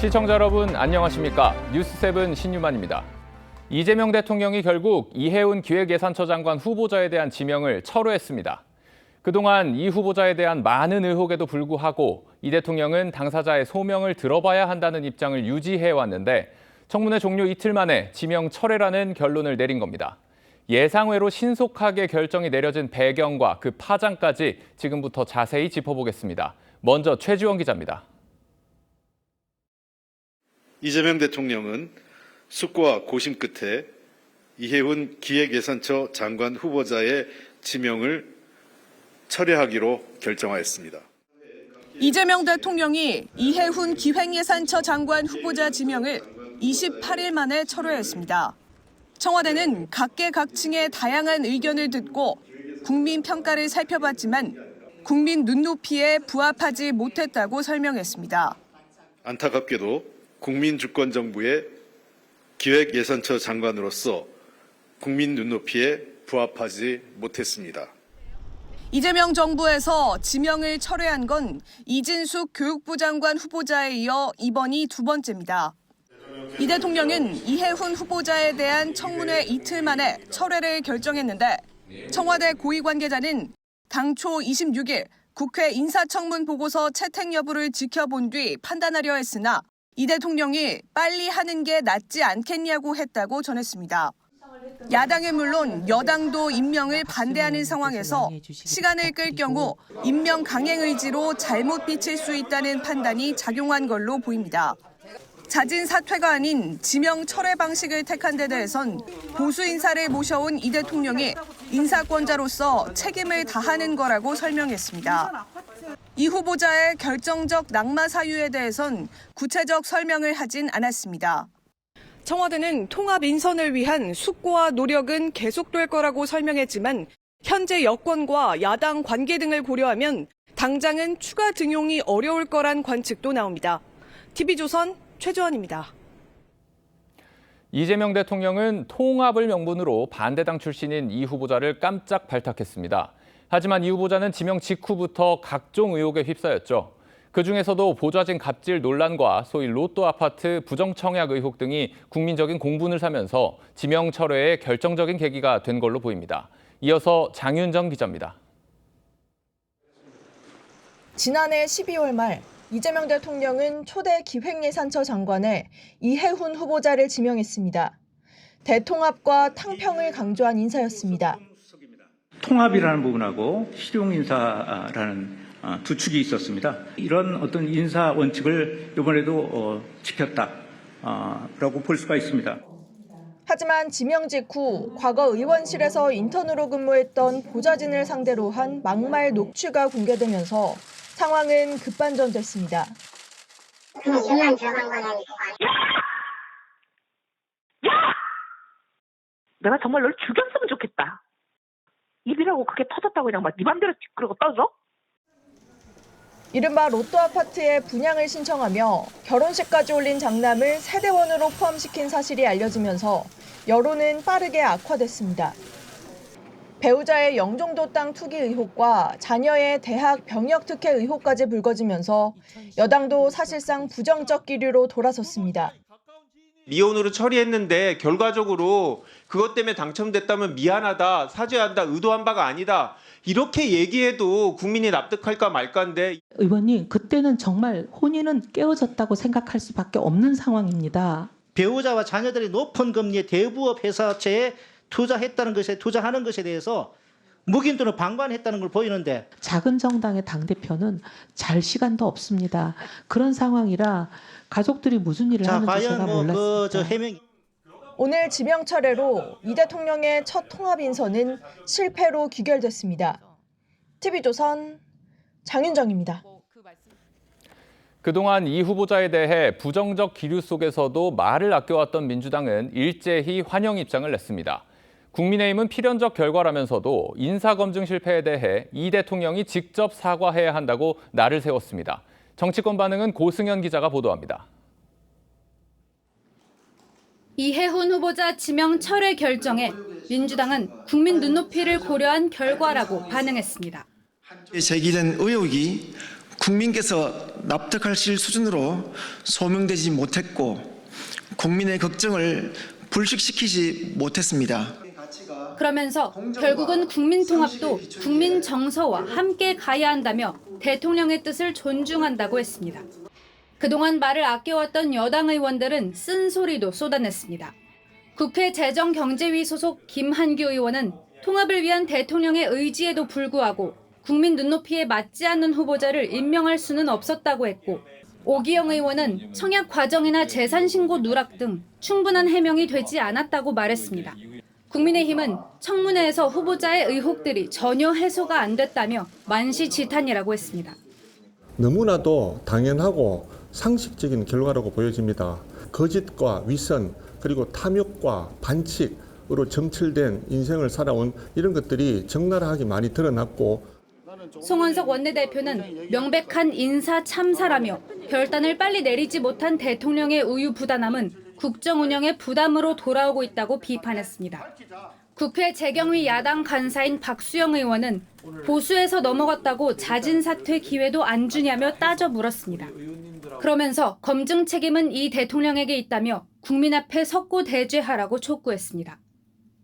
시청자 여러분 안녕하십니까? 뉴스7 신유만입니다. 이재명 대통령이 결국 이해훈 기획예산처 장관 후보자에 대한 지명을 철회했습니다. 그동안 이 후보자에 대한 많은 의혹에도 불구하고 이 대통령은 당사자의 소명을 들어봐야 한다는 입장을 유지해왔는데 청문회 종료 이틀 만에 지명 철회라는 결론을 내린 겁니다. 예상외로 신속하게 결정이 내려진 배경과 그 파장까지 지금부터 자세히 짚어보겠습니다. 먼저 최지원 기자입니다. 이재명 대통령은 숙고와 고심 끝에 이해훈 기획예산처 장관 후보자의 지명을 철회하기로 결정하였습니다. 이재명 대통령이 이해훈 기획예산처 장관 후보자 지명을 28일 만에 철회했습니다. 청와대는 각계각층의 다양한 의견을 듣고 국민 평가를 살펴봤지만 국민 눈높이에 부합하지 못했다고 설명했습니다. 안타깝게도 국민주권정부의 기획예산처 장관으로서 국민 눈높이에 부합하지 못했습니다. 이재명 정부에서 지명을 철회한 건 이진숙 교육부 장관 후보자에 이어 이번이 두 번째입니다. 이 대통령은 이해훈 후보자에 대한 청문회 이틀 만에 철회를 결정했는데 청와대 고위 관계자는 당초 26일 국회 인사청문 보고서 채택 여부를 지켜본 뒤 판단하려 했으나 이 대통령이 빨리 하는 게 낫지 않겠냐고 했다고 전했습니다. 야당은 물론 여당도 임명을 반대하는 상황에서 시간을 끌 경우 임명 강행 의지로 잘못 비칠 수 있다는 판단이 작용한 걸로 보입니다. 잦은 사퇴가 아닌 지명 철회 방식을 택한 데 대해선 보수 인사를 모셔온 이 대통령이 인사권자로서 책임을 다하는 거라고 설명했습니다. 이 후보자의 결정적 낙마 사유에 대해선 구체적 설명을 하진 않았습니다. 청와대는 통합 인선을 위한 숙고와 노력은 계속될 거라고 설명했지만 현재 여권과 야당 관계 등을 고려하면 당장은 추가 등용이 어려울 거란 관측도 나옵니다. TV조선 최주원입니다. 이재명 대통령은 통합을 명분으로 반대당 출신인 이 후보자를 깜짝 발탁했습니다. 하지만 이 후보자는 지명 직후부터 각종 의혹에 휩싸였죠. 그중에서도 보좌진 갑질 논란과 소위 로또 아파트 부정청약 의혹 등이 국민적인 공분을 사면서 지명 철회의 결정적인 계기가 된 걸로 보입니다. 이어서 장윤정 기자입니다. 지난해 12월 말 이재명 대통령은 초대 기획예산처 장관에 이해훈 후보자를 지명했습니다. 대통합과 탕평을 강조한 인사였습니다. 통합이라는 부분하고 실용인사라는 두 축이 있었습니다. 이런 어떤 인사 원칙을 이번에도 지켰다라고 볼 수가 있습니다. 하지만 지명 직후 과거 의원실에서 인턴으로 근무했던 보좌진을 상대로 한 막말 녹취가 공개되면서 상황은 급반전됐습니다. 유난 들어간 거냐니까. 야! 내가 정말 널 죽였으면 좋겠다. 입이라고 그렇게 터졌다고 그냥 막 네 맘대로 그러고 떠져? 이른바 로또 아파트의 분양을 신청하며 결혼식까지 올린 장남을 세대원으로 포함시킨 사실이 알려지면서 여론은 빠르게 악화됐습니다. 배우자의 영종도 땅 투기 의혹과 자녀의 대학 병역 특혜 의혹까지 불거지면서 여당도 사실상 부정적 기류로 돌아섰습니다. 미혼으로 처리했는데 결과적으로 그것 때문에 당첨됐다면 미안하다, 사죄한다, 의도한 바가 아니다. 이렇게 얘기해도 국민이 납득할까 말까인데. 의원님, 그때는 정말 혼인은 깨어졌다고 생각할 수밖에 없는 상황입니다. 배우자와 자녀들이 높은 금리의 대부업 회사채에 투자하는 것에 대해서 묵인 또는 방관했다는 걸 보이는데 작은 정당의 당대표는 잘 시간도 없습니다. 그런 상황이라 가족들이 무슨 일을 하는지 제가 몰랐습니다. 오늘 지명 철회로 이 대통령의 첫 통합 인선은 실패로 귀결됐습니다. TV조선 장윤정입니다. 그동안 이 후보자에 대해 부정적 기류 속에서도 말을 아껴왔던 민주당은 일제히 환영 입장을 냈습니다. 국민의힘은 필연적 결과라면서도 인사검증 실패에 대해 이 대통령이 직접 사과해야 한다고 날을 세웠습니다. 정치권 반응은 고승현 기자가 보도합니다. 이해훈 후보자 지명 철회 결정에 민주당은 국민 눈높이를 고려한 결과라고 반응했습니다. 제기된 의혹이 국민께서 납득하실 수준으로 소명되지 못했고 국민의 걱정을 불식시키지 못했습니다. 그러면서 결국은 국민통합도 국민 정서와 함께 가야 한다며 대통령의 뜻을 존중한다고 했습니다. 그동안 말을 아껴왔던 여당 의원들은 쓴소리도 쏟아냈습니다. 국회 재정경제위 소속 김한규 의원은 통합을 위한 대통령의 의지에도 불구하고 국민 눈높이에 맞지 않는 후보자를 임명할 수는 없었다고 했고, 오기영 의원은 청약 과정이나 재산신고 누락 등 충분한 해명이 되지 않았다고 말했습니다. 국민의힘은 청문회에서 후보자의 의혹들이 전혀 해소가 안 됐다며 만시지탄이라고 했습니다. 너무나도 당연하고 상식적인 결과라고 보여집니다. 거짓과 위선 그리고 탐욕과 반칙으로 점철된 인생을 살아온 이런 것들이 적나라하게 많이 드러났고, 송원석 원내대표는 명백한 인사 참사라며 결단을 빨리 내리지 못한 대통령의 우유부단함은 국정 운영의 부담으로 돌아오고 있다고 비판했습니다. 국회 재경위 야당 간사인 박수영 의원은 보수에서 넘어갔다고 자진 사퇴 기회도 안 주냐며 따져 물었습니다. 그러면서 검증 책임은 이 대통령에게 있다며 국민 앞에 석고 대죄하라고 촉구했습니다.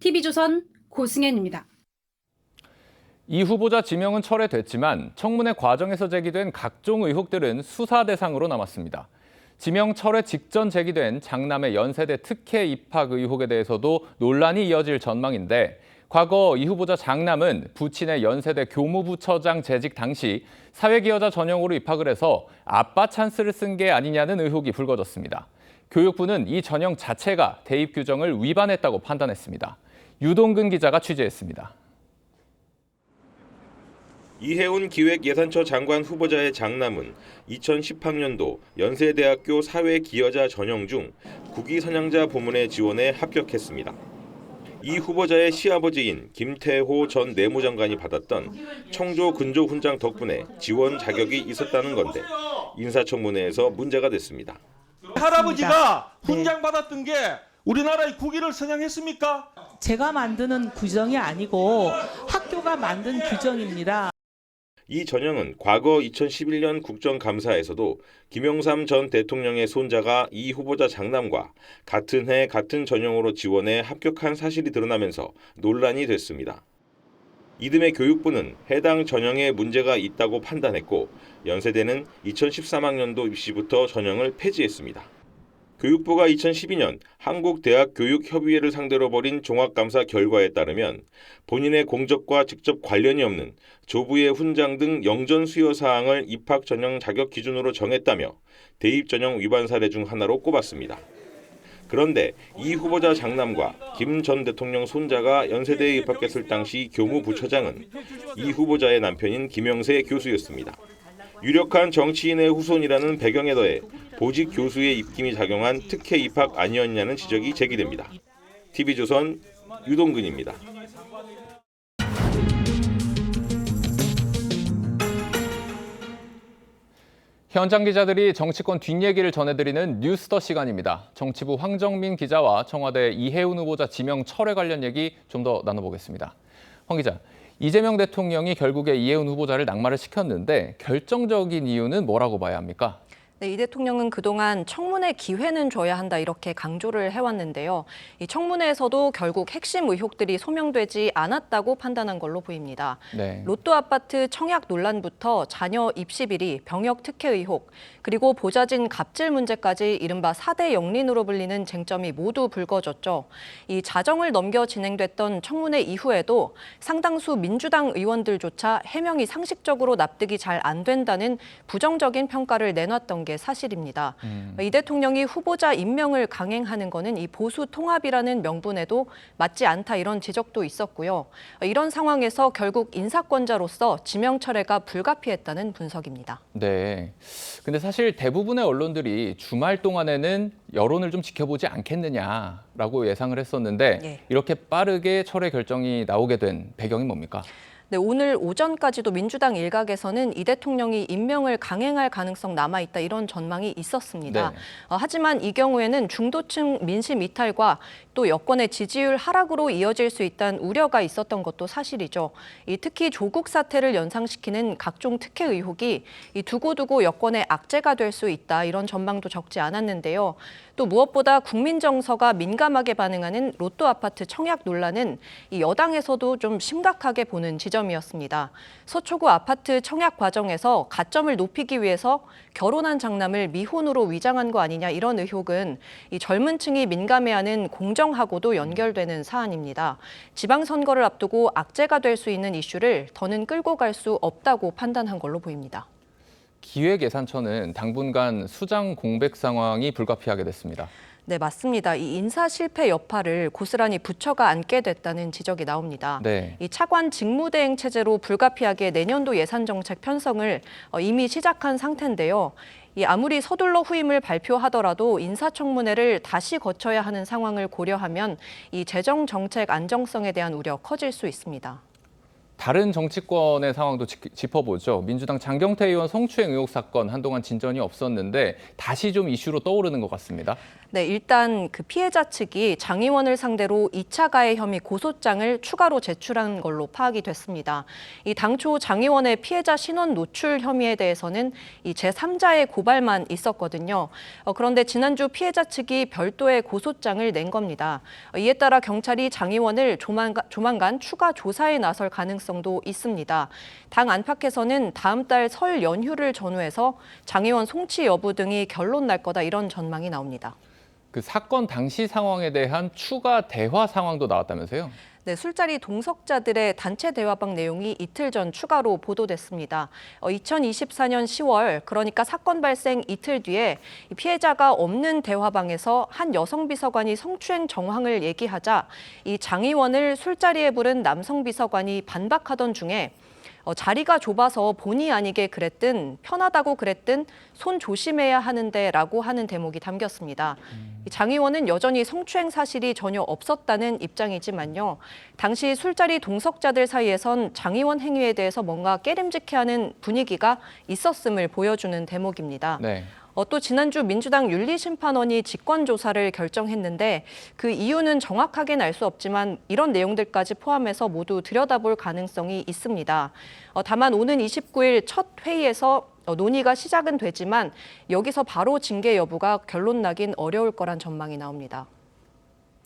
TV조선 고승현입니다. 이 후보자 지명은 철회됐지만 청문회 과정에서 제기된 각종 의혹들은 수사 대상으로 남았습니다. 지명 철회 직전 제기된 장남의 연세대 특혜 입학 의혹에 대해서도 논란이 이어질 전망인데, 과거 이 후보자 장남은 부친의 연세대 교무부처장 재직 당시 사회기여자 전형으로 입학을 해서 아빠 찬스를 쓴 게 아니냐는 의혹이 불거졌습니다. 교육부는 이 전형 자체가 대입 규정을 위반했다고 판단했습니다. 유동근 기자가 취재했습니다. 이해운 기획예산처 장관 후보자의 장남은 2010학년도 연세대학교 사회기여자 전형 중 국위선양자 부문에 지원해 합격했습니다. 이 후보자의 시아버지인 김태호 전 내무장관이 받았던 청조 근조 훈장 덕분에 지원 자격이 있었다는 건데 인사청문회에서 문제가 됐습니다. 할아버지가 훈장 받았던 게 우리나라의 국위를 선양했습니까? 제가 만드는 규정이 아니고 학교가 만든 규정입니다. 이 전형은 과거 2011년 국정감사에서도 김영삼 전 대통령의 손자가 이 후보자 장남과 같은 해 같은 전형으로 지원해 합격한 사실이 드러나면서 논란이 됐습니다. 이듬해 교육부는 해당 전형에 문제가 있다고 판단했고, 연세대는 2013학년도 입시부터 전형을 폐지했습니다. 교육부가 2012년 한국대학교육협의회를 상대로 벌인 종합감사 결과에 따르면 본인의 공적과 직접 관련이 없는 조부의 훈장 등 영전 수여 사항을 입학 전형 자격 기준으로 정했다며 대입 전형 위반 사례 중 하나로 꼽았습니다. 그런데 이 후보자 장남과 김 전 대통령 손자가 연세대에 입학했을 당시 교무부처장은 이 후보자의 남편인 김영세 교수였습니다. 유력한 정치인의 후손이라는 배경에 더해 보직 교수의 입김이 작용한 특혜 입학 아니었냐는 지적이 제기됩니다. TV조선 유동근입니다. 현장 기자들이 정치권 뒷얘기를 전해드리는 뉴스더 시간입니다. 정치부 황정민 기자와 청와대 이해운 후보자 지명 철회 관련 얘기 좀 더 나눠보겠습니다. 황 기자, 이재명 대통령이 결국에 이해운 후보자를 낙마를 시켰는데 결정적인 이유는 뭐라고 봐야 합니까? 네, 이 대통령은 그동안 청문회 기회는 줘야 한다 이렇게 강조를 해왔는데요. 이 청문회에서도 결국 핵심 의혹들이 소명되지 않았다고 판단한 걸로 보입니다. 네. 로또 아파트 청약 논란부터 자녀 입시 비리, 병역 특혜 의혹, 그리고 보좌진 갑질 문제까지 이른바 4대 영린으로 불리는 쟁점이 모두 불거졌죠. 이 자정을 넘겨 진행됐던 청문회 이후에도 상당수 민주당 의원들조차 해명이 상식적으로 납득이 잘 안 된다는 부정적인 평가를 내놨던 게 사실입니다. 이 대통령이 후보자 임명을 강행하는 거는 이 보수 통합이라는 명분에도 맞지 않다 이런 지적도 있었고요. 이런 상황에서 결국 인사권자로서 지명 철회가 불가피했다는 분석입니다. 네. 근데 사실 대부분의 언론들이 주말 동안에는 여론을 좀 지켜보지 않겠느냐라고 예상을 했었는데 네. 이렇게 빠르게 철회 결정이 나오게 된 배경이 뭡니까? 네, 오늘 오전까지도 민주당 일각에서는 이 대통령이 임명을 강행할 가능성 남아있다 이런 전망이 있었습니다. 네. 하지만 이 경우에는 중도층 민심 이탈과 또 여권의 지지율 하락으로 이어질 수 있다는 우려가 있었던 것도 사실이죠. 특히 조국 사태를 연상시키는 각종 특혜 의혹이 두고두고 여권의 악재가 될 수 있다, 이런 전망도 적지 않았는데요. 또 무엇보다 국민 정서가 민감하게 반응하는 로또 아파트 청약 논란은 여당에서도 좀 심각하게 보는 지점이었습니다. 서초구 아파트 청약 과정에서 가점을 높이기 위해서 결혼한 장남을 미혼으로 위장한 거 아니냐, 이런 의혹은 젊은 층이 민감해하는 공정하고도 연결되는 사안입니다. 지방선거를 앞두고 악재가 될 수 있는 이슈를 더는 끌고 갈 수 없다고 판단한 걸로 보입니다. 기획예산처는 당분간 수장 공백 상황이 불가피하게 됐습니다. 네, 맞습니다. 이 인사 실패 여파를 고스란히 부처가 안게 됐다는 지적이 나옵니다. 네. 이 차관 직무대행 체제로 불가피하게 내년도 예산정책 편성을 이미 시작한 상태인데요. 아무리 서둘러 후임을 발표하더라도 인사청문회를 다시 거쳐야 하는 상황을 고려하면 이 재정 정책 안정성에 대한 우려 커질 수 있습니다. 다른 정치권의 상황도 짚어보죠. 민주당 장경태 의원 성추행 의혹 사건 한동안 진전이 없었는데 다시 좀 이슈로 떠오르는 것 같습니다. 네, 일단 그 피해자 측이 장 의원을 상대로 2차 가해 혐의 고소장을 추가로 제출한 걸로 파악이 됐습니다. 당초 장 의원의 피해자 신원 노출 혐의에 대해서는 제3자의 고발만 있었거든요. 그런데 지난주 피해자 측이 별도의 고소장을 낸 겁니다. 이에 따라 경찰이 장 의원을 조만간 추가 조사에 나설 가능성도 있습니다. 당 안팎에서는 다음 달 설 연휴를 전후해서 장 의원 송치 여부 등이 결론 날 거다, 이런 전망이 나옵니다. 그 사건 당시 상황에 대한 추가 대화 상황도 나왔다면서요? 네, 술자리 동석자들의 단체 대화방 내용이 이틀 전 추가로 보도됐습니다. 2024년 10월, 그러니까 사건 발생 이틀 뒤에 피해자가 없는 대화방에서 한 여성 비서관이 성추행 정황을 얘기하자 이 장 의원을 술자리에 부른 남성 비서관이 반박하던 중에 자리가 좁아서 본의 아니게 그랬든 편하다고 그랬든 손 조심해야 하는데 라고 하는 대목이 담겼습니다. 장 의원은 여전히 성추행 사실이 전혀 없었다는 입장이지만요. 당시 술자리 동석자들 사이에선 장 의원 행위에 대해서 뭔가 깨림직해하는 분위기가 있었음을 보여주는 대목입니다. 네. 또 지난주 민주당 윤리심판원이 직권조사를 결정했는데 그 이유는 정확하게는 알 수 없지만 이런 내용들까지 포함해서 모두 들여다볼 가능성이 있습니다. 다만 오는 29일 첫 회의에서 논의가 시작은 되지만 여기서 바로 징계 여부가 결론 나긴 어려울 거란 전망이 나옵니다.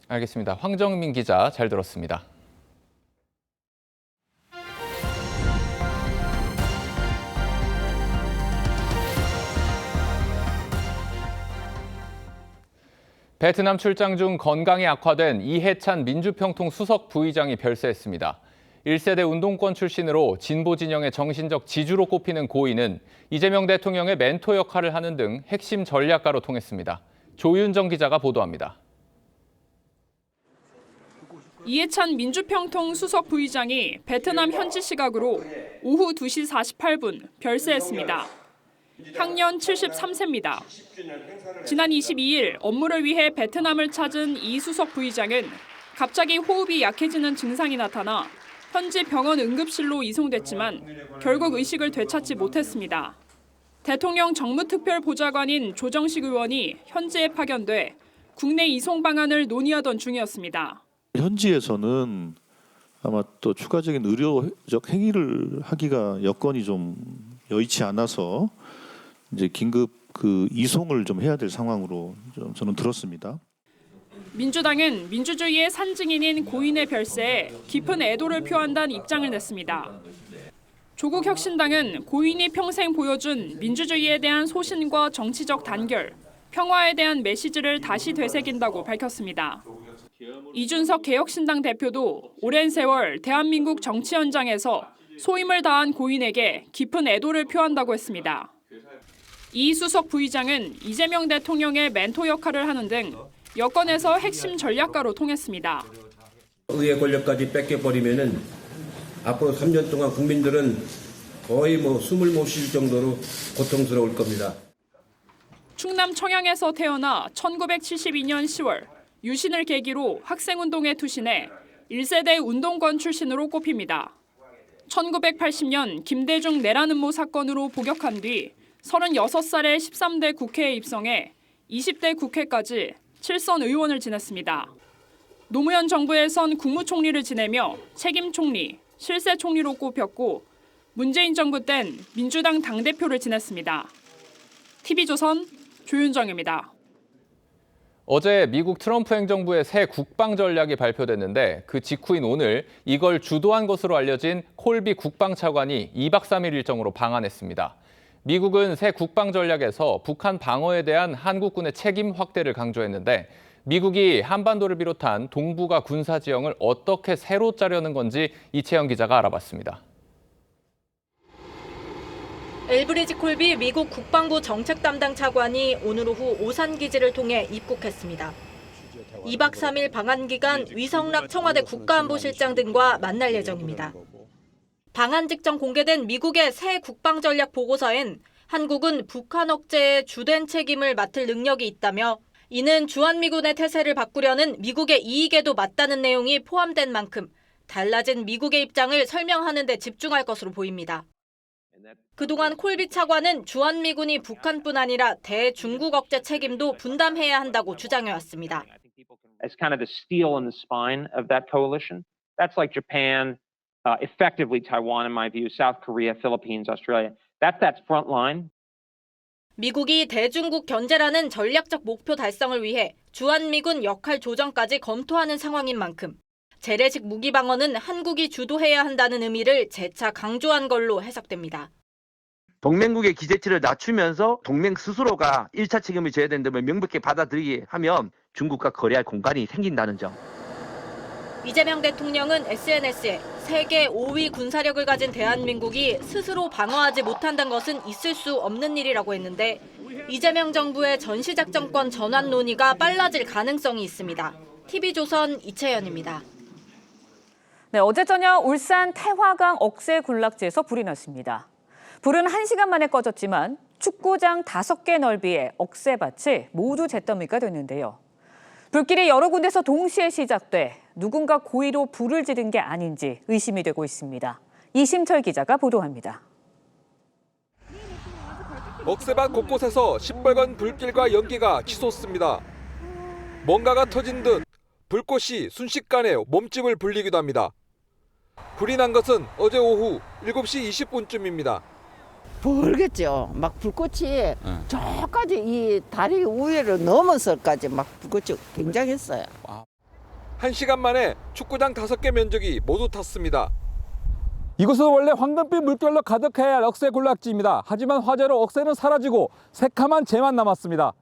알겠습니다. 황정민 기자, 잘 들었습니다. 베트남 출장 중 건강이 악화된 이해찬 민주평통 수석 부의장이 별세했습니다. 1세대 운동권 출신으로 진보 진영의 정신적 지주로 꼽히는 고인은 이재명 대통령의 멘토 역할을 하는 등 핵심 전략가로 통했습니다. 조윤정 기자가 보도합니다. 이해찬 민주평통 수석 부의장이 베트남 현지 시각으로 오후 2시 48분 별세했습니다. 향년 73세입니다. 지난 22일 업무를 위해 베트남을 찾은 이 수석 부의장은 갑자기 호흡이 약해지는 증상이 나타나 현지 병원 응급실로 이송됐지만 결국 의식을 되찾지 못했습니다. 대통령 정무특별보좌관인 조정식 의원이 현지에 파견돼 국내 이송 방안을 논의하던 중이었습니다. 현지에서는 아마 또 추가적인 의료적 행위를 하기가 여건이 좀 여의치 않아서 이제 긴급 그 이송을 좀 해야 될 상황으로 좀 저는 들었습니다. 민주당은 민주주의의 산증인인 고인의 별세에 깊은 애도를 표한다는 입장을 냈습니다. 조국혁신당은 고인이 평생 보여준 민주주의에 대한 소신과 정치적 단결, 평화에 대한 메시지를 다시 되새긴다고 밝혔습니다. 이준석 개혁신당 대표도 오랜 세월 대한민국 정치 현장에서 소임을 다한 고인에게 깊은 애도를 표한다고 했습니다. 이 수석 부의장은 이재명 대통령의 멘토 역할을 하는 등 여권에서 핵심 전략가로 통했습니다. 의회 권력까지 뺏겨버리면은 앞으로 3년 동안 국민들은 거의 숨을 못 쉴 정도로 고통스러울 겁니다. 충남 청양에서 태어나 1972년 10월 유신을 계기로 학생운동에 투신해 1세대 운동권 출신으로 꼽힙니다. 1980년 김대중 내란 음모 사건으로 복역한 뒤 36살에 13대 국회에 입성해 20대 국회까지 7선 의원을 지냈습니다. 노무현 정부에선 국무총리를 지내며 책임 총리, 실세 총리로 꼽혔고 문재인 정부 땐 민주당 당대표를 지냈습니다. TV조선 조윤정입니다. 어제 미국 트럼프 행정부의 새 국방 전략이 발표됐는데 그 직후인 오늘 이걸 주도한 것으로 알려진 콜비 국방차관이 2박 3일 일정으로 방한했습니다. 미국은 새 국방 전략에서 북한 방어에 대한 한국군의 책임 확대를 강조했는데 미국이 한반도를 비롯한 동북아 군사 지형을 어떻게 새로 짜려는 건지 이채영 기자가 알아봤습니다. 엘브리지 콜비 미국 국방부 정책 담당 차관이 오늘 오후 오산 기지를 통해 입국했습니다. 2박 3일 방한 기간 위성락 청와대 국가안보실장 등과 만날 예정입니다. 방한 직전 공개된 미국의 새 국방 전략 보고서엔 한국은 북한 억제에 주된 책임을 맡을 능력이 있다며 이는 주한미군의 태세를 바꾸려는 미국의 이익에도 맞다는 내용이 포함된 만큼 달라진 미국의 입장을 설명하는 데 집중할 것으로 보입니다. 그동안 콜비 차관은 주한미군이 북한뿐 아니라 대중국 억제 책임도 분담해야 한다고 주장해왔습니다. As kind of the steel in the spine of that coalition, that's like Japan, effectively Taiwan in my view, South Korea, Philippines, Australia. That's that front line. 미국이 대중국 견제라는 전략적 목표 달성을 위해 주한미군 역할 조정까지 검토하는 상황인 만큼 재래식 무기 방어는 한국이 주도해야 한다는 의미를 재차 강조한 걸로 해석됩니다. 동맹국의 기대치를 낮추면서 동맹 스스로가 1차 책임을 져야 된다면 명백히 받아들이게 하면 중국과 거래할 공간이 생긴다는 점. 이재명 대통령은 SNS에 세계 5위 군사력을 가진 대한민국이 스스로 방어하지 못한다는 것은 있을 수 없는 일이라고 했는데 이재명 정부의 전시작전권 전환 논의가 빨라질 가능성이 있습니다. TV조선 이채연입니다. 네, 어제 저녁 울산 태화강 억새 군락지에서 불이 났습니다. 불은 1시간 만에 꺼졌지만 축구장 5개 넓이의 억새밭이 모두 잿더미가 됐는데요. 불길이 여러 군데서 동시에 시작돼 누군가 고의로 불을 지른 게 아닌지 의심이 되고 있습니다. 이심철 기자가 보도합니다. 억새밭 곳곳에서 시뻘건 불길과 연기가 치솟습니다. 뭔가가 터진 듯 불꽃이 순식간에 몸집을 불리기도 합니다. 불이 난 것은 어제 오후 7시 20분쯤입니다. 벌겠죠. 막 불꽃이 저까지 이 다리 위를 넘어서까지 막 불꽃이 굉장했어요. 1시간 만에 축구장 5개 면적이 모두 탔습니다. 이곳은 원래 황금빛 물결로 가득해야 할 억새 군락지입니다. 하지만 화재로 억새는 사라지고 새카만 재만 남았습니다.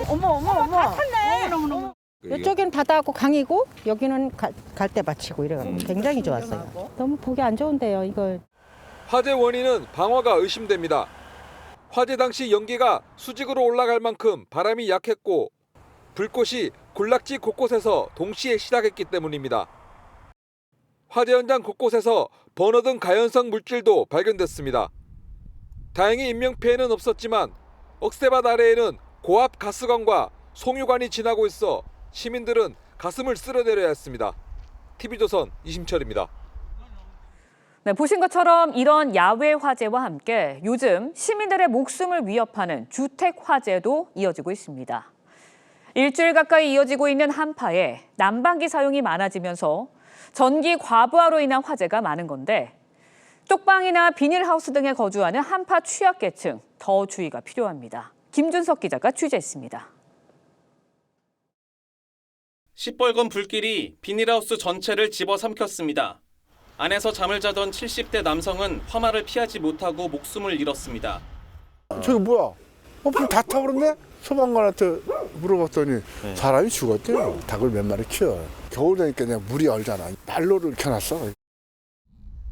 어머 다 탔네. 이쪽엔 바다하고 강이고 여기는 갈대밭이고 이래가지고 굉장히 좋았어요. 너무 보기 안 좋은데요, 이걸. 화재 원인은 방화가 의심됩니다. 화재 당시 연기가 수직으로 올라갈 만큼 바람이 약했고 불꽃이 군락지 곳곳에서 동시에 시작했기 때문입니다. 화재 현장 곳곳에서 버너 등 가연성 물질도 발견됐습니다. 다행히 인명피해는 없었지만 억새밭 아래에는 고압 가스관과 송유관이 지나고 있어 시민들은 가슴을 쓸어내려야 했습니다. TV조선 이심철입니다. 네, 보신 것처럼 이런 야외 화재와 함께 요즘 시민들의 목숨을 위협하는 주택 화재도 이어지고 있습니다. 일주일 가까이 이어지고 있는 한파에 난방기 사용이 많아지면서 전기 과부하로 인한 화재가 많은 건데 쪽방이나 비닐하우스 등에 거주하는 한파 취약계층 더 주의가 필요합니다. 김준석 기자가 취재했습니다. 시뻘건 불길이 비닐하우스 전체를 집어삼켰습니다. 안에서 잠을 자던 70대 남성은 화마를 피하지 못하고 목숨을 잃었습니다. 저기 뭐야? 불 다 타버렸네? 소방관한테 물어봤더니 사람이 죽었대요. 닭을 몇 마리 키워요. 겨울 되니까 그냥 물이 얼잖아. 난로를 켜놨어.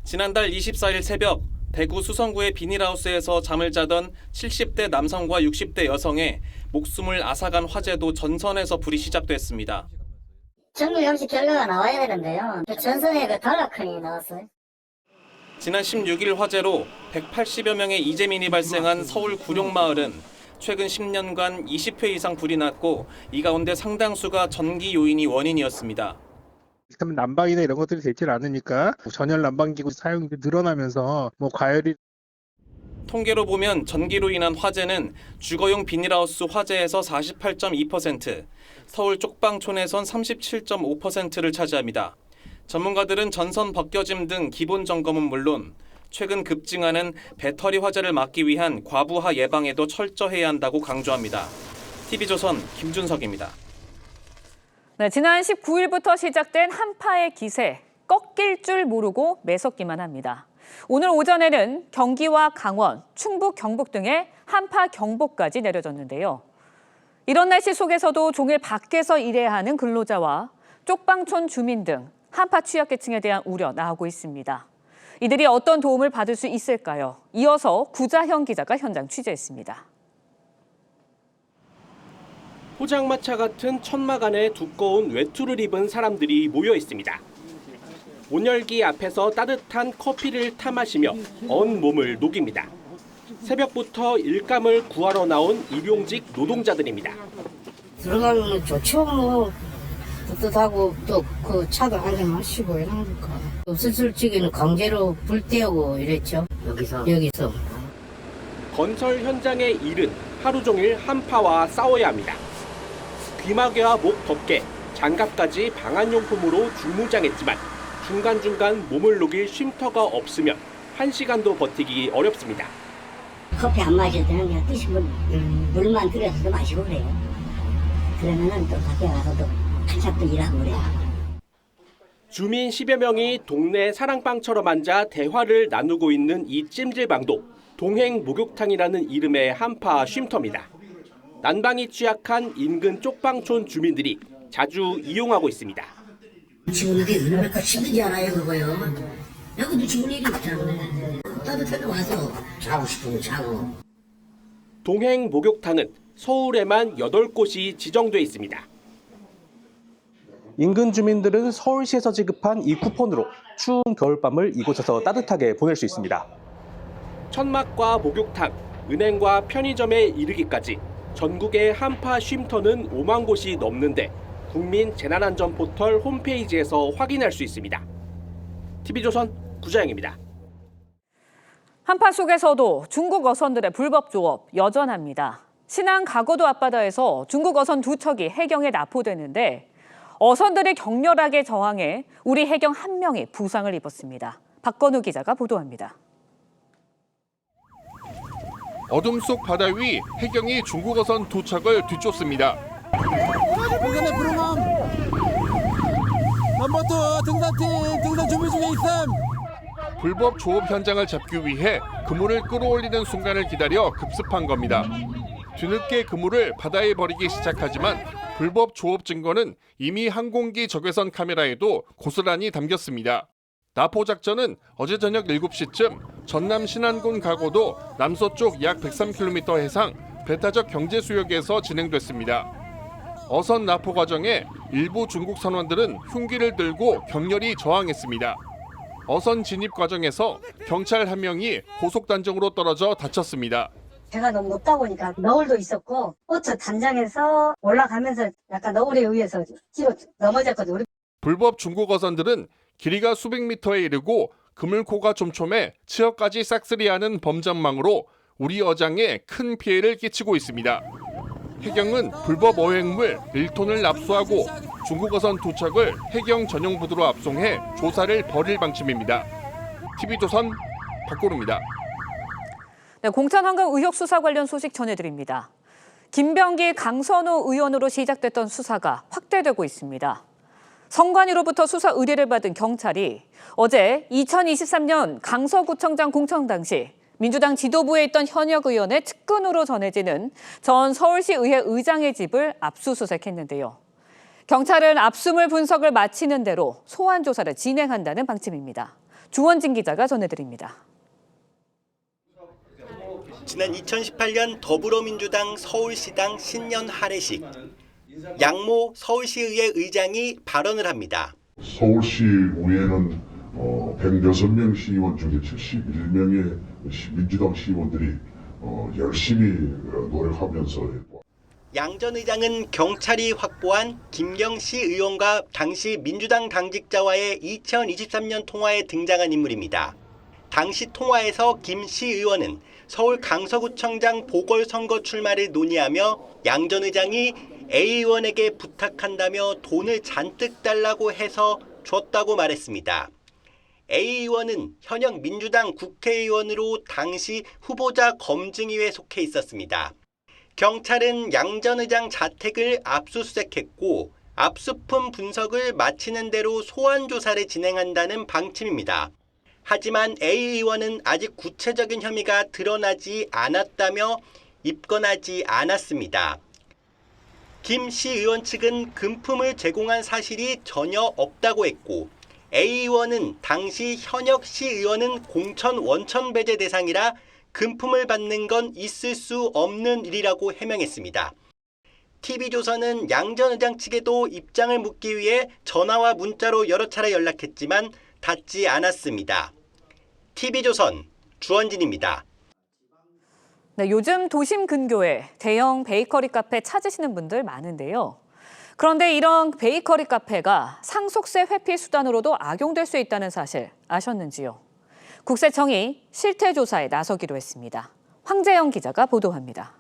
지난달 24일 새벽 대구 수성구의 비닐하우스에서 잠을 자던 70대 남성과 60대 여성의 목숨을 앗아간 화재도 전선에서 불이 시작됐습니다. 정밀 영식 결과가 나와야 되는데요. 전선에 그 단락형이 나왔어요. 지난 16일 화재로 180여 명의 이재민이 발생한 서울 구룡마을은 최근 10년간 20회 이상 불이 났고 이 가운데 상당수가 전기 요인이 원인이었습니다. 일단 난방이나 이런 것들이 되질 않으니까 전열 난방기구 사용이 늘어나면서 과열이 통계로 보면 전기로 인한 화재는 주거용 비닐하우스 화재에서 48.2%, 서울 쪽방촌에선 37.5%를 차지합니다. 전문가들은 전선 벗겨짐 등 기본 점검은 물론 최근 급증하는 배터리 화재를 막기 위한 과부하 예방에도 철저해야 한다고 강조합니다. TV조선 김준석입니다. 네, 지난 19일부터 시작된 한파의 기세, 꺾일 줄 모르고 매섭기만 합니다. 오늘 오전에는 경기와 강원, 충북, 경북 등에 한파 경보까지 내려졌는데요. 이런 날씨 속에서도 종일 밖에서 일해야 하는 근로자와 쪽방촌 주민 등 한파 취약계층에 대한 우려 나오고 있습니다. 이들이 어떤 도움을 받을 수 있을까요? 이어서 구자현 기자가 현장 취재했습니다. 포장마차 같은 천막 안에 두꺼운 외투를 입은 사람들이 모여 있습니다. 온열기 앞에서 따뜻한 커피를 타 마시며 언 몸을 녹입니다. 새벽부터 일감을 구하러 나온 일용직 노동자들입니다. 들어가면 좋죠. 뭐 따뜻하고 또 그 차도 한잔 마시고 이러니까 없을 적에는 강제로 불 떼우고 이랬죠. 여기서 건설 현장의 일은 하루 종일 한파와 싸워야 합니다. 귀마개와 목 덮개, 장갑까지 방한용품으로 중무장했지만 중간중간 몸을 녹일 쉼터가 없으면 1시간도 버티기 어렵습니다. 커피 안 마실 때는 그냥 드시면 물만 들여서 마시고 그래요. 그러면은 또 밖에 가서 또 한참 또 일하고 그래요. 주민 10여 명이 동네 사랑방처럼 앉아 대화를 나누고 있는 이 찜질방도 동행 목욕탕이라는 이름의 한파 쉼터입니다. 난방이 취약한 인근 쪽방촌 주민들이 자주 이용하고 있습니다. 직원들이 얼마나 힘들지 않아요 그거요. 여기도 죽은 일이 있잖아요. 따뜻하게 와서 자고 싶으면 자고. 동행 목욕탕은 서울에만 8곳이 지정돼 있습니다. 인근 주민들은 서울시에서 지급한 이 쿠폰으로 추운 겨울밤을 이곳에서 따뜻하게 보낼 수 있습니다. 천막과 목욕탕, 은행과 편의점에 이르기까지 전국의 한파 쉼터는 5만 곳이 넘는데 국민재난안전 포털 홈페이지에서 확인할 수 있습니다. TV조선 구자영입니다. 한파 속에서도 중국 어선들의 불법 조업 여전합니다. 신안 가거도 앞바다에서 중국 어선 2척이 해경에 납포되는데 어선들이 격렬하게 저항해 우리 해경 1명이 부상을 입었습니다. 박건우 기자가 보도합니다. 어둠 속 바다 위 해경이 중국 어선 2척을 뒤쫓습니다. 등산 준비 중에 있음. 불법 조업 현장을 잡기 위해 그물을 끌어올리는 순간을 기다려 급습한 겁니다. 뒤늦게 그물을 바다에 버리기 시작하지만 불법 조업 증거는 이미 항공기 적외선 카메라에도 고스란히 담겼습니다. 납포 작전은 어제 저녁 7시쯤 전남 신안군 가고도 남서쪽 약 103km 해상 배타적 경제 수역에서 진행됐습니다. 어선 납포 과정에 일부 중국 선원들은 흉기를 들고 격렬히 저항했습니다. 어선 진입 과정에서 경찰 1명이 고속단정으로 떨어져 다쳤습니다. 배가 너무 높다 보니까 너울도 있었고 오토 단장에서 올라가면서 약간 너울에 의해서 뒤로 넘어졌거든요. 불법 중국 어선들은 길이가 수백 미터에 이르고 그물코가 촘촘해 치어까지 싹쓸이하는 범전망으로 우리 어장에 큰 피해를 끼치고 있습니다. 해경은 불법 어획물 1톤을 납수하고 중국 어선 2척을 해경 전용 부두로 압송해 조사를 벌일 방침입니다. TV조선 박고루입니다. 네, 공천환경 의혹 수사 관련 소식 전해드립니다. 김병기, 강선우 의원으로 시작됐던 수사가 확대되고 있습니다. 성관위로부터 수사 의뢰를 받은 경찰이 어제 2023년 강서구청장 공천 당시 민주당 지도부에 있던 현역 의원의 측근으로 전해지는 전 서울시의회 의장의 집을 압수수색했는데요. 경찰은 압수물 분석을 마치는 대로 소환 조사를 진행한다는 방침입니다. 주원진 기자가 전해드립니다. 지난 2018년 더불어민주당 서울시당 신년 할애식, 양모 서울시의회 의장이 발언을 합니다. 서울시의회는 106명 시의원 중에 71명의 민주당 시의원들이 열심히 노력하면서 양 전 의장은 경찰이 확보한 김경시 의원과 당시 민주당 당직자와의 2023년 통화에 등장한 인물입니다. 당시 통화에서 김 씨 의원은 서울 강서구청장 보궐선거 출마를 논의하며 양 전 의장이 A 의원에게 부탁한다며 돈을 잔뜩 달라고 해서 줬다고 말했습니다. A 의원은 현역 민주당 국회의원으로 당시 후보자 검증위에 속해 있었습니다. 경찰은 양 전 의장 자택을 압수수색했고 압수품 분석을 마치는 대로 소환 조사를 진행한다는 방침입니다. 하지만 A 의원은 아직 구체적인 혐의가 드러나지 않았다며 입건하지 않았습니다. 김 씨 의원 측은 금품을 제공한 사실이 전혀 없다고 했고 A 의원은 당시 현역 씨 의원은 공천 원천 배제 대상이라 금품을 받는 건 있을 수 없는 일이라고 해명했습니다. TV조선은 양 전 의장 측에도 입장을 묻기 위해 전화와 문자로 여러 차례 연락했지만 닿지 않았습니다. TV조선 주원진입니다. 네, 요즘 도심 근교에 대형 베이커리 카페 찾으시는 분들 많은데요. 그런데 이런 베이커리 카페가 상속세 회피 수단으로도 악용될 수 있다는 사실 아셨는지요? 국세청이 실태 조사에 나서기로 했습니다. 황재영 기자가 보도합니다.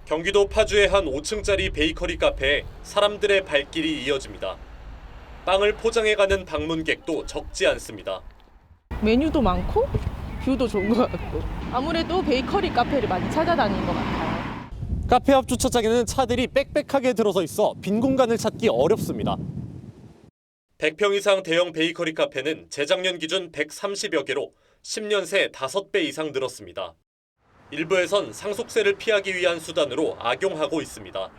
경기도 파주의 한 5층짜리 베이커리 카페에 사람들의 발길이 이어집니다. 빵을 포장해가는 방문객도 적지 않습니다. 메뉴도 많고 뷰도 좋은 것 같고 아무래도 베이커리 카페를 많이 찾아다니는 것 같아요. 카페 앞 주차장에는 차들이 빽빽하게 들어서 있어 빈 공간을 찾기 어렵습니다. 100평 이상 대형 베이커리 카페는 재작년 기준 130여 개로 10년 새 5배 이상 늘었습니다. 일부에선 상속세를 피하기 위한 수단으로 악용하고 있습니다.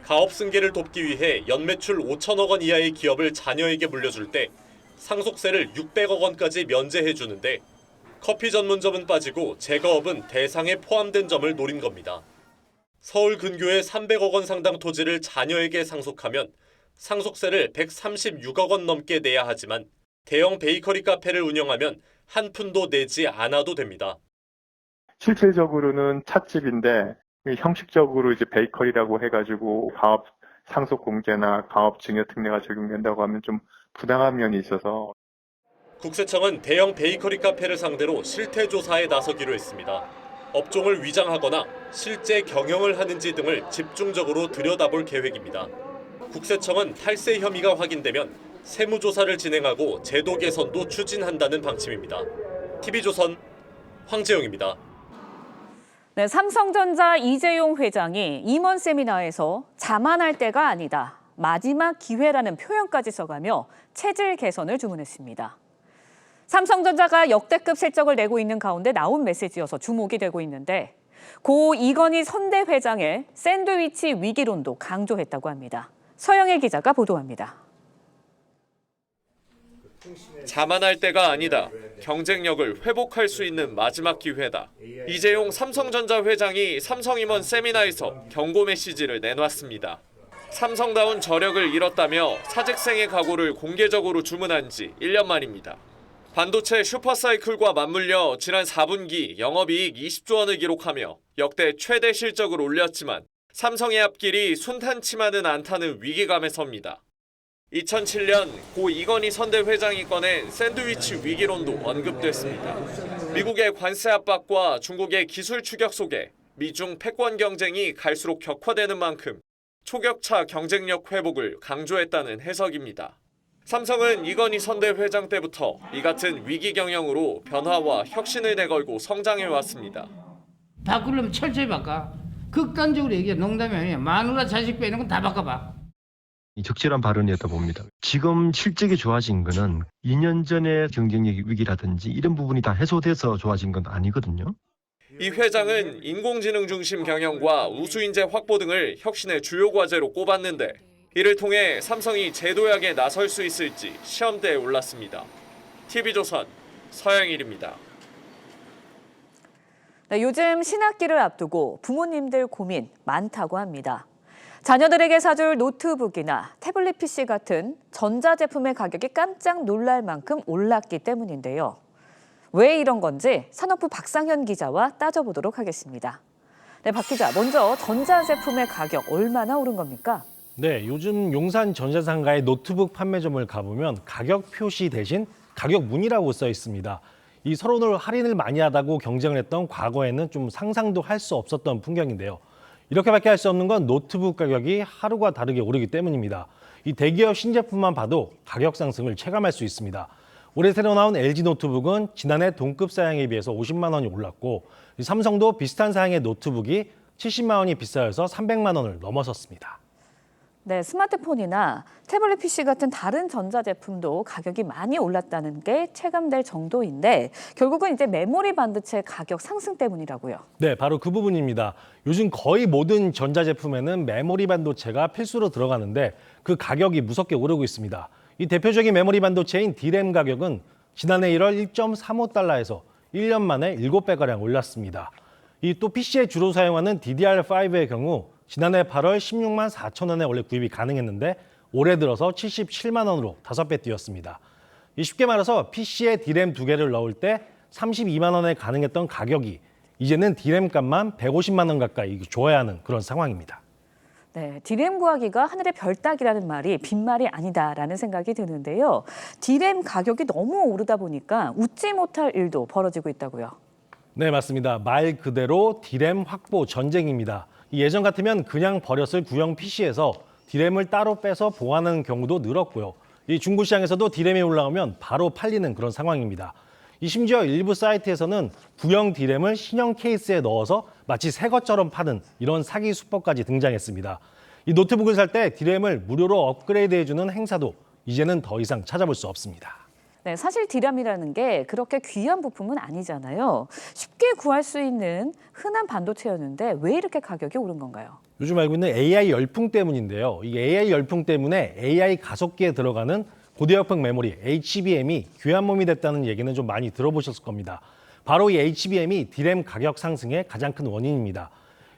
가업 승계를 돕기 위해 연매출 5천억 원 이하의 기업을 자녀에게 물려줄 때 상속세를 600억 원까지 면제해 주는데 커피 전문점은 빠지고 재가업은 대상에 포함된 점을 노린 겁니다. 서울 근교의 300억 원 상당 토지를 자녀에게 상속하면 상속세를 136억 원 넘게 내야 하지만 대형 베이커리 카페를 운영하면 한 푼도 내지 않아도 됩니다. 실질적으로는 찻집인데 형식적으로 이제 베이커리라고 해가지고 가업 상속 공제나 가업 증여 특례가 적용된다고 하면 좀 부당한 면이 있어서 국세청은 대형 베이커리 카페를 상대로 실태 조사에 나서기로 했습니다. 업종을 위장하거나 실제 경영을 하는지 등을 집중적으로 들여다볼 계획입니다. 국세청은 탈세 혐의가 확인되면 세무조사를 진행하고 제도 개선도 추진한다는 방침입니다. TV조선 황재영입니다. 네, 삼성전자 이재용 회장이 임원 세미나에서 자만할 때가 아니다, 마지막 기회라는 표현까지 써가며 체질 개선을 주문했습니다. 삼성전자가 역대급 실적을 내고 있는 가운데 나온 메시지여서 주목이 되고 있는데 고 이건희 선대 회장의 샌드위치 위기론도 강조했다고 합니다. 서영애 기자가 보도합니다. 자만할 때가 아니다. 경쟁력을 회복할 수 있는 마지막 기회다. 이재용 삼성전자 회장이 삼성 임원 세미나에서 경고 메시지를 내놨습니다. 삼성다운 저력을 잃었다며 사직생의 각오를 공개적으로 주문한 지 1년 만입니다. 반도체 슈퍼사이클과 맞물려 지난 4분기 영업이익 20조 원을 기록하며 역대 최대 실적을 올렸지만 삼성의 앞길이 순탄치만은 않다는 위기감에 섭니다. 2007년 고 이건희 선대 회장이 꺼낸 샌드위치 위기론도 언급됐습니다. 미국의 관세 압박과 중국의 기술 추격 속에 미중 패권 경쟁이 갈수록 격화되는 만큼 초격차 경쟁력 회복을 강조했다는 해석입니다. 삼성은 이건희 선대 회장 때부터 이 같은 위기 경영으로 변화와 혁신을 내걸고 성장해왔습니다. 바꾸려면 철저히 바꿔. 극단적으로 얘기해. 농담이 아니야. 마누라 자식 빼는 건 다 바꿔봐. 적절한 발언이었다 봅니다. 지금 실적이 좋아진 거는 2년 전의 경쟁력 위기라든지 이런 부분이 다 해소돼서 좋아진 건 아니거든요. 이 회장은 인공지능 중심 경영과 우수인재 확보 등을 혁신의 주요 과제로 꼽았는데 이를 통해 삼성이 제도약에 나설 수 있을지 시험대에 올랐습니다. TV조선 서영일입니다. 네, 요즘 신학기를 앞두고 부모님들 고민 많다고 합니다. 자녀들에게 사줄 노트북이나 태블릿 PC 같은 전자제품의 가격이 깜짝 놀랄 만큼 올랐기 때문인데요. 왜 이런 건지 산업부 박상현 기자와 따져보도록 하겠습니다. 네, 박 기자, 먼저 전자제품의 가격 얼마나 오른 겁니까? 네, 요즘 용산 전자상가의 노트북 판매점을 가보면 가격 표시 대신 가격 문의라고 써 있습니다. 이 서로 할인을 많이 하다고 경쟁을 했던 과거에는 좀 상상도 할 수 없었던 풍경인데요. 이렇게밖에 할 수 없는 건 노트북 가격이 하루가 다르게 오르기 때문입니다. 이 대기업 신제품만 봐도 가격 상승을 체감할 수 있습니다. 올해 새로 나온 LG 노트북은 지난해 동급 사양에 비해서 50만 원이 올랐고 삼성도 비슷한 사양의 노트북이 70만 원이 비싸져서 300만 원을 넘어섰습니다. 네, 스마트폰이나 태블릿 PC 같은 다른 전자제품도 가격이 많이 올랐다는 게 체감될 정도인데 결국은 이제 메모리 반도체 가격 상승 때문이라고요. 네, 바로 그 부분입니다. 요즘 거의 모든 전자제품에는 메모리 반도체가 필수로 들어가는데 그 가격이 무섭게 오르고 있습니다. 이 대표적인 메모리 반도체인 D램 가격은 지난해 1월 1.35달러에서 1년 만에 7배가량 올랐습니다. 이 또 PC에 주로 사용하는 DDR5의 경우 지난해 8월 16만 4천 원에 원래 구입이 가능했는데 올해 들어서 77만 원으로 5배 뛰었습니다. 쉽게 말해서 PC에 D램 2개를 넣을 때 32만 원에 가능했던 가격이 이제는 D램 값만 150만 원 가까이 줘야 하는 그런 상황입니다. 네, D램 구하기가 하늘의 별 따기라는 말이 빈말이 아니다라는 생각이 드는데요. D램 가격이 너무 오르다 보니까 웃지 못할 일도 벌어지고 있다고요. 네, 맞습니다. 말 그대로 D램 확보 전쟁입니다. 예전 같으면 그냥 버렸을 구형 PC에서 D램을 따로 빼서 보관하는 경우도 늘었고요. 이 중고 시장에서도 D램이 올라오면 바로 팔리는 그런 상황입니다. 심지어 일부 사이트에서는 구형 D램을 신형 케이스에 넣어서 마치 새 것처럼 파는 이런 사기 수법까지 등장했습니다. 이 노트북을 살 때 D램을 무료로 업그레이드해주는 행사도 이제는 더 이상 찾아볼 수 없습니다. 네, 사실 D램이라는 게 그렇게 귀한 부품은 아니잖아요. 쉽게 구할 수 있는 흔한 반도체였는데 왜 이렇게 가격이 오른 건가요? 요즘 알고 있는 AI 열풍 때문인데요. 이 AI 열풍 때문에 AI 가속기에 들어가는 고대역폭 메모리 HBM이 귀한 몸이 됐다는 얘기는 좀 많이 들어보셨을 겁니다. 바로 이 HBM이 D램 가격 상승의 가장 큰 원인입니다.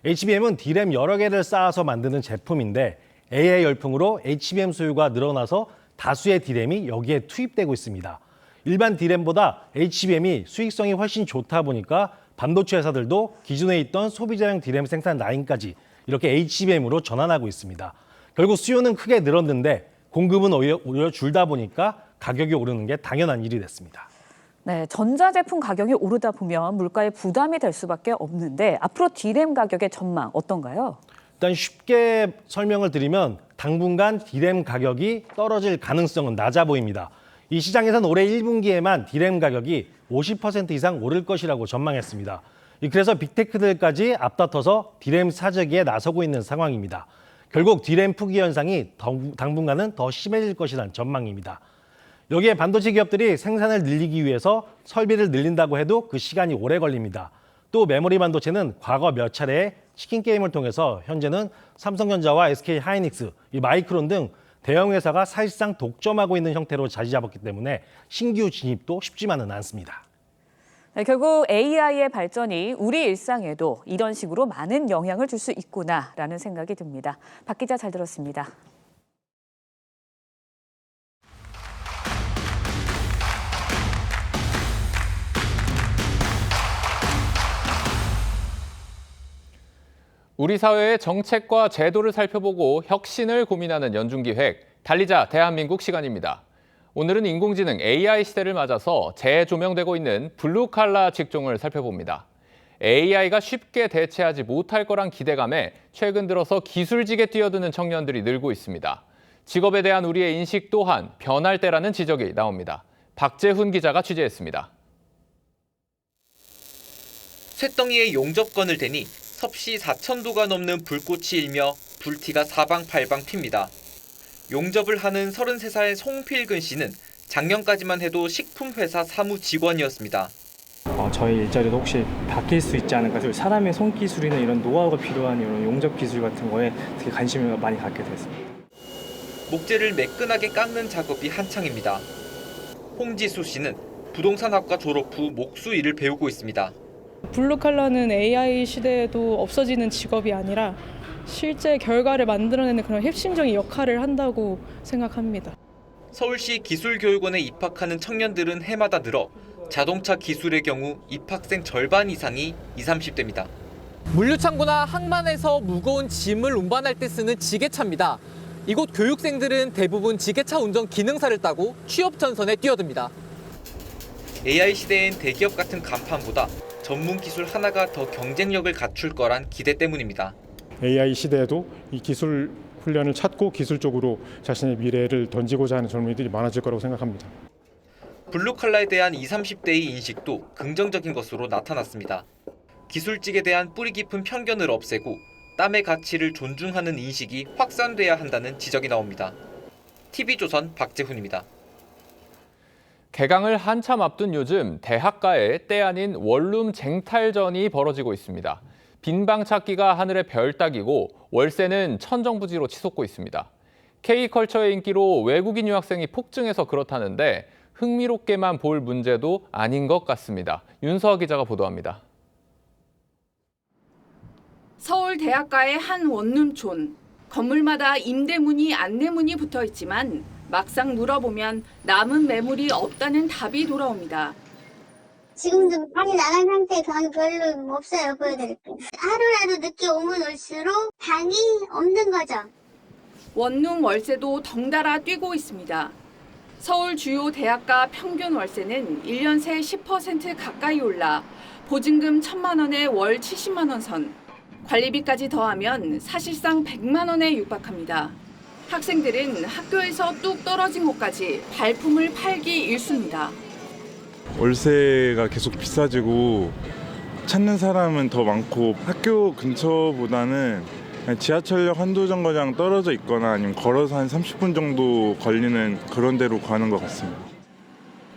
HBM은 D램 여러 개를 쌓아서 만드는 제품인데 AI 열풍으로 HBM 수요가 늘어나서 다수의 D램이 여기에 투입되고 있습니다. 일반 D램보다 HBM이 수익성이 훨씬 좋다 보니까 반도체 회사들도 기존에 있던 소비자용 D램 생산 라인까지 이렇게 HBM으로 전환하고 있습니다. 결국 수요는 크게 늘었는데 공급은 오히려 줄다 보니까 가격이 오르는 게 당연한 일이 됐습니다. 네, 전자제품 가격이 오르다 보면 물가에 부담이 될 수밖에 없는데 앞으로 D램 가격의 전망 어떤가요? 일단 쉽게 설명을 드리면 당분간 D램 가격이 떨어질 가능성은 낮아 보입니다. 이 시장에서는 올해 1분기에만 D램 가격이 50% 이상 오를 것이라고 전망했습니다. 그래서 빅테크들까지 앞다퉈서 D램 사재기에 나서고 있는 상황입니다. 결국 D램 포기 현상이 당분간은 더 심해질 것이라는 전망입니다. 여기에 반도체 기업들이 생산을 늘리기 위해서 설비를 늘린다고 해도 그 시간이 오래 걸립니다. 또 메모리 반도체는 과거 몇 차례의 치킨 게임을 통해서 현재는 삼성전자와 SK하이닉스, 마이크론 등 대형 회사가 사실상 독점하고 있는 형태로 자리 잡았기 때문에 신규 진입도 쉽지만은 않습니다. 네, 결국 AI의 발전이 우리 일상에도 이런 식으로 많은 영향을 줄 수 있구나라는 생각이 듭니다. 박 기자 잘 들었습니다. 우리 사회의 정책과 제도를 살펴보고 혁신을 고민하는 연중기획 달리자 대한민국 시간입니다. 오늘은 인공지능 AI 시대를 맞아서 재조명되고 있는 블루칼라 직종을 살펴봅니다. AI가 쉽게 대체하지 못할 거란 기대감에 최근 들어서 기술직에 뛰어드는 청년들이 늘고 있습니다. 직업에 대한 우리의 인식 또한 변할 때라는 지적이 나옵니다. 박재훈 기자가 취재했습니다. 쇳덩이에 용접건을 대니 섭씨 4,000도가 넘는 불꽃이 일며 불티가 사방팔방 튑니다. 용접을 하는 33살 송필근 씨는 작년까지만 해도 식품회사 사무 직원이었습니다. 저희 일자리도 혹시 바뀔 수 있지 않을까. 사람의 손기술이나 이런 노하우가 필요한 이런 용접 기술 같은 거에 되게 관심을 많이 갖게 됐습니다. 목재를 매끈하게 깎는 작업이 한창입니다. 홍지수 씨는 부동산학과 졸업 후 목수 일을 배우고 있습니다. 블루칼라는 AI 시대에도 없어지는 직업이 아니라 실제 결과를 만들어내는 그런 핵심적인 역할을 한다고 생각합니다. 서울시 기술교육원에 입학하는 청년들은 해마다 늘어 자동차 기술의 경우 입학생 절반 이상이 20, 30대입니다. 물류창고나 항만에서 무거운 짐을 운반할 때 쓰는 지게차입니다. 이곳 교육생들은 대부분 지게차 운전 기능사를 따고 취업 전선에 뛰어듭니다. AI 시대엔 대기업 같은 간판보다 전문 기술 하나가 더 경쟁력을 갖출 거란 기대 때문입니다. AI 시대에도 이 기술 훈련을 찾고 기술적으로 자신의 미래를 던지고자 하는 젊은이들이 많아질 거라고 생각합니다. 블루칼라에 대한 20, 30대의 인식도 긍정적인 것으로 나타났습니다. 기술직에 대한 뿌리 깊은 편견을 없애고 땀의 가치를 존중하는 인식이 확산돼야 한다는 지적이 나옵니다. TV조선 박재훈입니다. 개강을 한참 앞둔 요즘 대학가에 때 아닌 원룸 쟁탈전이 벌어지고 있습니다. 빈방 찾기가 하늘의 별 따기고 월세는 천정부지로 치솟고 있습니다. K컬처의 인기로 외국인 유학생이 폭증해서 그렇다는데 흥미롭게만 볼 문제도 아닌 것 같습니다. 윤서아 기자가 보도합니다. 서울 대학가의 한 원룸촌. 건물마다 임대문이 안내문이 붙어 있지만 막상 물어보면 남은 매물이 없다는 답이 돌아옵니다. 지금도 방이 나간 상태에 방이 별로 없어요, 보여드릴게요. 하루라도 늦게 오면 올수록 방이 없는 거죠. 원룸 월세도 덩달아 뛰고 있습니다. 서울 주요 대학가 평균 월세는 1년 새 10% 가까이 올라 보증금 1,000만 원에 월 70만 원 선, 관리비까지 더하면 사실상 100만 원에 육박합니다. 학생들은 학교에서 뚝 떨어진 곳까지 발품을 팔기 일쑤입니다. 월세가 계속 비싸지고 찾는 사람은 더 많고 학교 근처보다는 지하철역 한두 정거장 떨어져 있거나 아니면 걸어서 한 30분 정도 걸리는 그런 데로 가는 것 같습니다.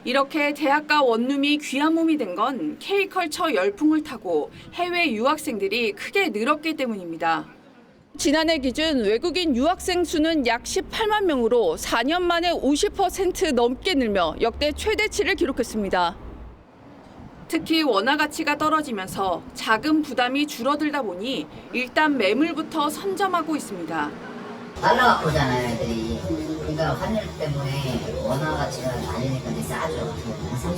이렇게 대학가 원룸이 귀한 몸이 된 건 K컬처 열풍을 타고 해외 유학생들이 크게 늘었기 때문입니다. 지난해 기준 외국인 유학생 수는 약 18만 명으로 4년 만에 50% 넘게 늘며 역대 최대치를 기록했습니다. 특히 원화 가치가 떨어지면서 자금 부담이 줄어들다 보니 일단 매물부터 선점하고 있습니다. 달러가 오잖아요, 애들이. 그러니까 환율 때문에 원화 가치가 낮으니까 싸죠. 한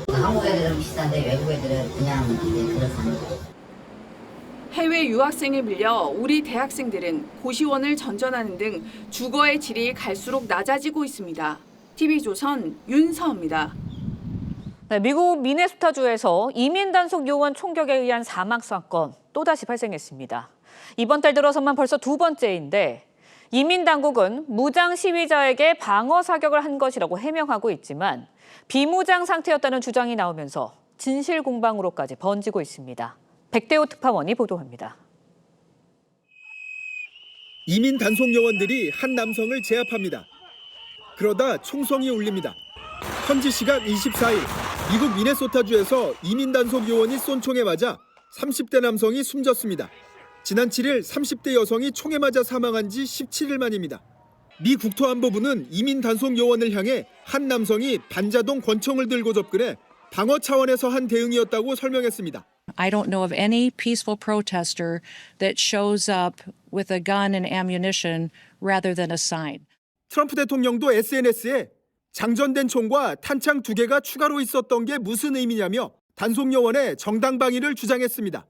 30%. 한국 애들은 비싼데 외국 애들은 그냥 그렇습니다. 해외 유학생에 밀려 우리 대학생들은 고시원을 전전하는 등 주거의 질이 갈수록 낮아지고 있습니다. TV조선 윤서입니다. 네, 미국 미네소타주에서 이민 단속 요원 총격에 의한 사망 사건 또다시 발생했습니다. 이번 달 들어서만 벌써 두 번째인데 이민 당국은 무장 시위자에게 방어 사격을 한 것이라고 해명하고 있지만 비무장 상태였다는 주장이 나오면서 진실 공방으로까지 번지고 있습니다. 백대호 특파원이 보도합니다. 이민 단속 요원들이 한 남성을 제압합니다. 그러다 총성이 울립니다. 현지 시간 24일 미국 미네소타주에서 이민 단속 요원이 쏜 총에 맞아 30대 남성이 숨졌습니다. 지난 7일 30대 여성이 총에 맞아 사망한 지 17일 만입니다. 미 국토안보부는 이민 단속 요원을 향해 한 남성이 반자동 권총을 들고 접근해 방어 차원에서 한 대응이었다고 설명했습니다. I don't know of any peaceful protester that shows up with a gun and ammunition rather than a sign. 트럼프 대통령도 SNS에 장전된 총과 탄창 2개가 추가로 있었던 게 무슨 의미냐며 단속 요원의 정당 방위를 주장했습니다.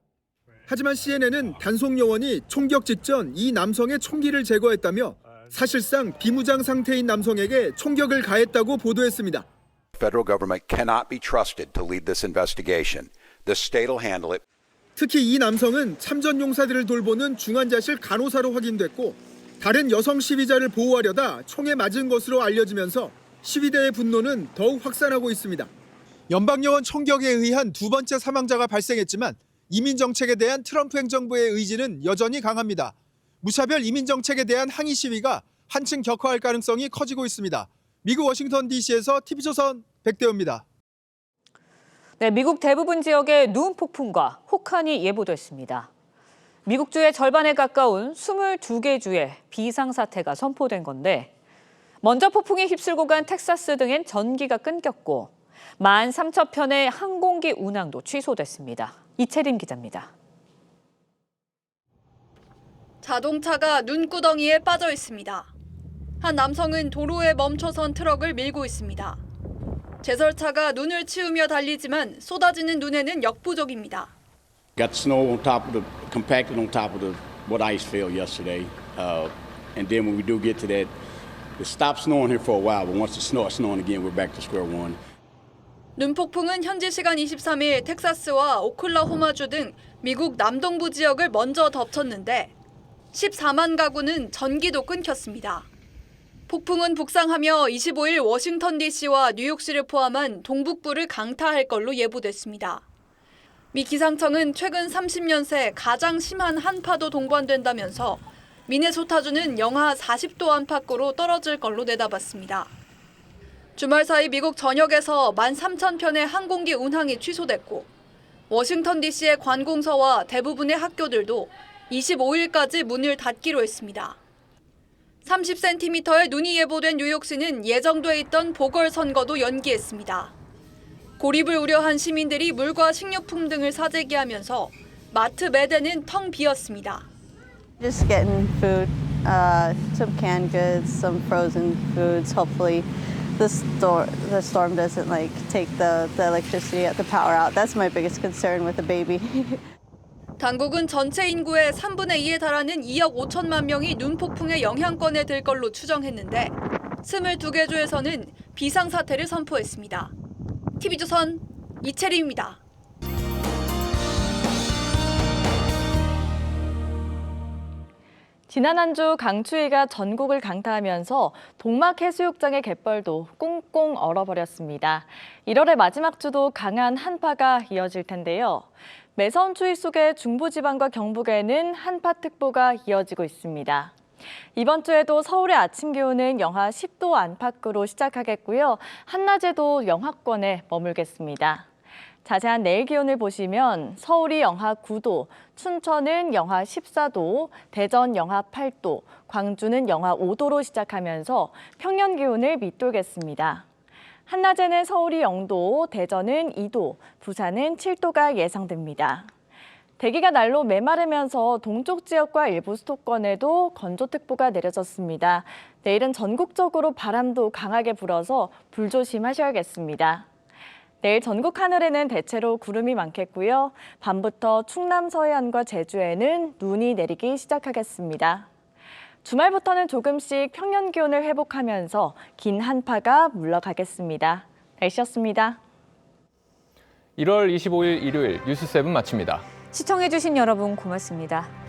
하지만 CNN은 단속 요원이 총격 직전 이 남성의 총기를 제거했다며 사실상 비무장 상태인 남성에게 총격을 가했다고 보도했습니다. Federal government cannot be trusted to lead this investigation. The state will handle it. 특히 이 남성은 참전 용사들을 돌보는 중환자실 간호사로 확인됐고 다른 여성 시위자를 보호하려다 총에 맞은 것으로 알려지면서 시위대의 분노는 더욱 확산하고 있습니다. 연방요원 총격에 의한 두 번째 사망자가 발생했지만 이민 정책에 대한 트럼프 행정부의 의지는 여전히 강합니다. 무차별 이민 정책에 대한 항의 시위가 한층 격화할 가능성이 커지고 있습니다. 미국 워싱턴 DC에서 TV조선 백대호입니다. 네, 미국 대부분 지역에 눈 폭풍과 혹한이 예보됐습니다. 미국주의 절반에 가까운 22개 주에 비상사태가 선포된 건데 먼저 폭풍이 휩쓸고 간 텍사스 등엔 전기가 끊겼고 13,000편의 항공기 운항도 취소됐습니다. 이채림 기자입니다. 자동차가 눈구덩이에 빠져 있습니다. 한 남성은 도로에 멈춰선 트럭을 밀고 있습니다. 제설차가 눈을 치우며 달리지만 쏟아지는 눈에는 역부족입니다. Got snow on top of the compacted on top of the what ice fell yesterday, and then when we do get to that, it stopped snowing here for a while. But once it starts snowing again, we're back to square one. 눈폭풍은 현지 시간 23일 텍사스와 오클라호마주 등 미국 남동부 지역을 먼저 덮쳤는데 14만 가구는 전기도 끊겼습니다. 폭풍은 북상하며 25일 워싱턴 DC와 뉴욕시를 포함한 동북부를 강타할 걸로 예보됐습니다. 미 기상청은 최근 30년 새 가장 심한 한파도 동반된다면서 미네소타주는 영하 40도 안팎으로 떨어질 걸로 내다봤습니다. 주말 사이 미국 전역에서 13,000편의 항공기 운항이 취소됐고 워싱턴 DC의 관공서와 대부분의 학교들도 25일까지 문을 닫기로 했습니다. 30cm의 눈이 예보된 뉴욕시는 예정돼 있던 보궐선거도 연기했습니다. 고립을 우려한 시민들이 물과 식료품 등을 사재기 하면서 마트 매대는 텅 비었습니다. Just getting food, some canned goods, some frozen foods. Hopefully the storm doesn't take the electricity, the power out. That's my biggest concern with the baby. 당국은 전체 인구의 3분의 2에 달하는 2억 5천만 명이 눈폭풍의 영향권에 들 걸로 추정했는데 22개 주에서는 비상사태를 선포했습니다. TV조선 이채림입니다. 지난 한 주 강추위가 전국을 강타하면서 동막해수욕장의 갯벌도 꽁꽁 얼어버렸습니다. 1월의 마지막 주도 강한 한파가 이어질 텐데요. 매서운 추위 속에 중부지방과 경북에는 한파특보가 이어지고 있습니다. 이번 주에도 서울의 아침 기온은 영하 10도 안팎으로 시작하겠고요. 한낮에도 영하권에 머물겠습니다. 자세한 내일 기온을 보시면 서울이 영하 9도, 춘천은 영하 14도, 대전 영하 8도, 광주는 영하 5도로 시작하면서 평년 기온을 밑돌겠습니다. 한낮에는 서울이 0도, 대전은 2도, 부산은 7도가 예상됩니다. 대기가 날로 메마르면서 동쪽 지역과 일부 수도권에도 건조특보가 내려졌습니다. 내일은 전국적으로 바람도 강하게 불어서 불조심하셔야겠습니다. 내일 전국 하늘에는 대체로 구름이 많겠고요. 밤부터 충남 서해안과 제주에는 눈이 내리기 시작하겠습니다. 주말부터는 조금씩 평년 기온을 회복하면서 긴 한파가 물러가겠습니다. 날씨였습니다. 1월 25일 일요일 뉴스7 마칩니다. 시청해주신 여러분 고맙습니다.